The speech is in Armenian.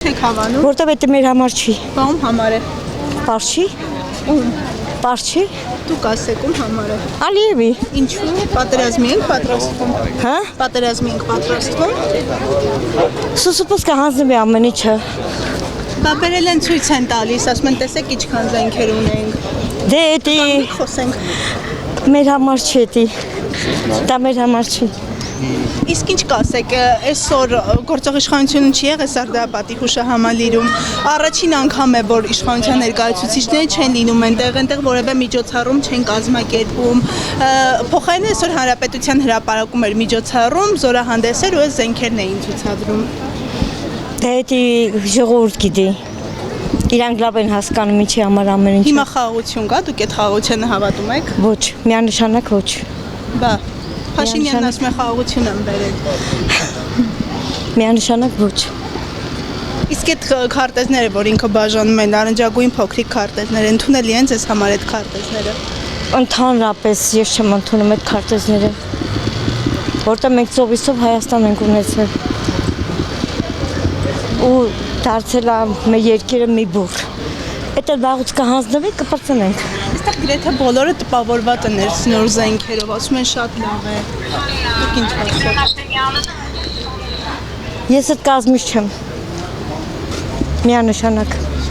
Չեք հավանում։ Որտեւ դա մեր համար չի։ Ում համար է։ Պարզ չի։ Պարզ չի։ Դուք ասեք ում համար է։ Ալիևի։ Ինչու պատերազմի ենք պատրաստվում։ Հա։ Պատերազմի ենք պատրաստվում։ Սուսուպս կհանձնվի ամեն ինչը։ Բա բերել են ցույց են տալիս, ասում են տեսեք ինչքան զենքեր ունենք։ Դե դա Խոսենք։ մեր համար չի դա։ Դա մեր համար չի։ Իսկ ինչ կասեք, այսօր գործող իշխանությունը չի եղել Սարդարապետի հուշահամալիրում։ Առաջին անգամ է, որ իշխանության ներկայացուցիչները չեն լինում այնտեղ որևէ միջոցառում չեն կազմակերպում։ Փոխարենը այսօր Հանրապետության հրապարակում էր միջոցառում, զորահանդեսեր ու այս զենքերն էին ցուցադրում։ Դե դա ժողովուրդ գիտի։ Իրանք լավ են հասկանում ինչի համար ամեն ինչ։ Հիմա խաղաղություն կա, դուք այդ խաղաղությանը հավատում եք։ Ոչ, միանշանակ ոչ։ Բա Փաշինյանն ասում է խաղաղություն են բերել։ Միանշանակ ոչ։ Իսկ այդ քարտեզները, որ ինքը բաժանում են, նարնջագույն փոքրիկ քարտեզներ, ընդունել են ձեզ համար այդ քարտեզները։ Ընդհանրապես ես չեմ ընդունում այդ քարտեզները։ Որտեղ մենք ծովիսով Հայաստան ենք ունեցել։ Ու դարձել է մեր երկիրը մի բուռ։ Այդ վաղուց կհանձնվի կպրծնենք։ Այստեղ գրեթե բոլորը տպավորված են այս նոր զենքերով, ասում են շատ լավ է։ Դուք ինչ ասեք։ Ես այդ կազմից չեմ։ Միանշանակ։